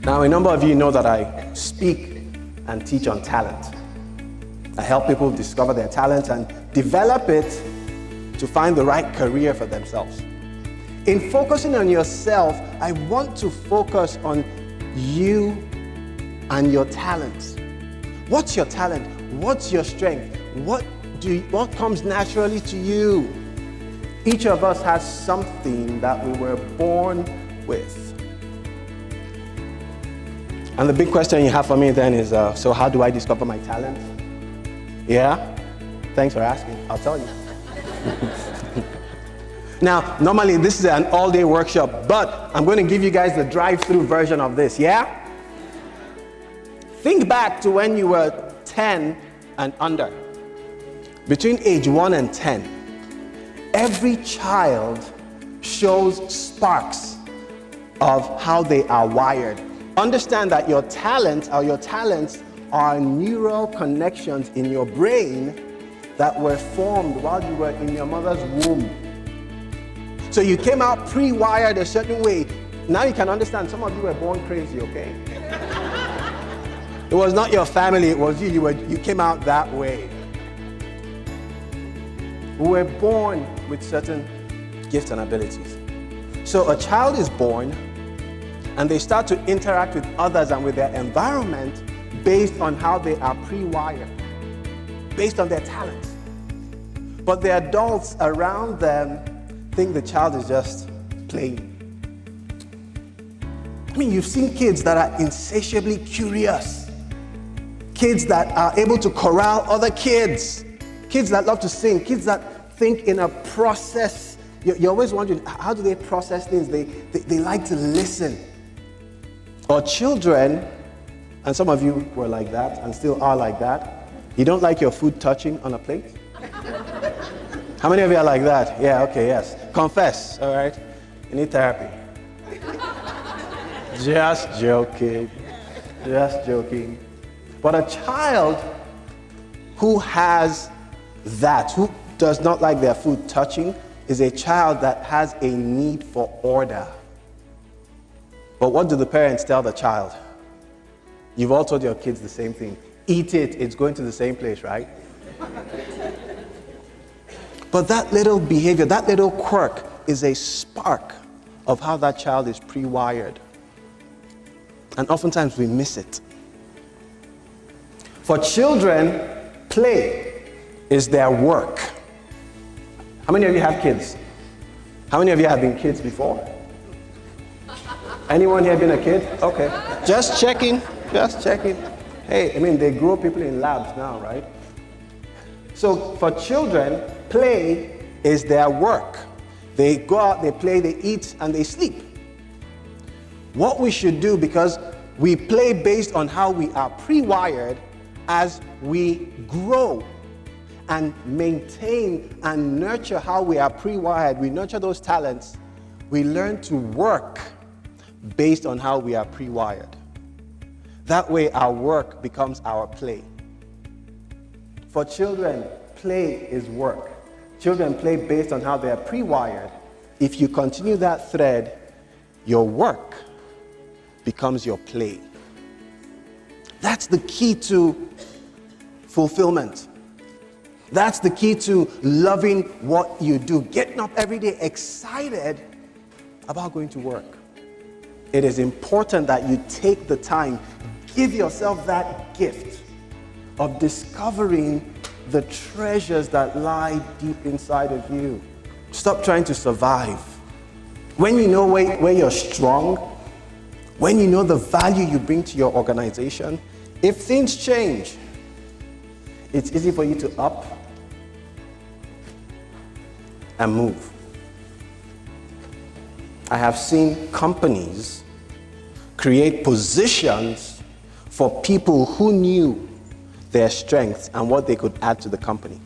Now, a number of you know that I speak and teach on talent. I help people discover their talent and develop it to find the right career for themselves. In focusing on yourself, I want to focus on you and your talents. What's your talent? What's your strength? What comes naturally to you? Each of us has something that we were born with. And the big question you have for me then is, so how do I discover my talent? Yeah? Thanks for asking. I'll tell you. Now, normally this is an all-day workshop, but I'm going to give you guys the drive-through version of this, yeah? Think back to when you were 10 and under. Between age 1 and 10, every child shows sparks of how they are wired. Understand that your talents are neural connections in your brain that were formed while you were in your mother's womb. So you came out pre-wired a certain way. Now you can understand some of you were born crazy, okay? It was not your family, it was you. You came out that way. We were born with certain gifts and abilities. So a child is born and they start to interact with others and with their environment based on how they are pre-wired, based on their talents. But the adults around them think the child is just playing. I mean, you've seen kids that are insatiably curious, kids that are able to corral other kids, kids that love to sing, kids that think in a process. You're always wondering, how do they process things? They like to listen. Or children, and some of you were like that and still are like that. You don't like your food touching on a plate? How many of you are like that? Yeah, okay, yes. Confess, all right? You need therapy. Just joking. Just joking. But a child who has that, who does not like their food touching, is a child that has a need for order. But what do the parents tell the child? You've all told your kids the same thing. Eat it, it's going to the same place, right? But that little behavior, that little quirk is a spark of how that child is pre-wired. And oftentimes we miss it. For children, play is their work. How many of you have kids? How many of you have been kids before? Anyone here been a kid? Okay. Just checking. Just checking. Hey, I mean, they grow people in labs now, right? So for children, play is their work. They go out, they play, they eat, and they sleep. What we should do, because we play based on how we are pre-wired, as we grow and maintain and nurture how we are pre-wired, we nurture those talents, we learn to work based on how we are pre-wired. That way our work becomes our play. For children, play is work. Children play based on how they are pre-wired. If you continue that thread, your work becomes your play. That's the key to fulfillment. That's the key to loving what you do. Getting up every day excited about going to work. It is important that you take the time, give yourself that gift of discovering the treasures that lie deep inside of you. Stop trying to survive. When you know where you're strong, when you know the value you bring to your organization, if things change, it's easy for you to up and move. I have seen companies create positions for people who knew their strengths and what they could add to the company.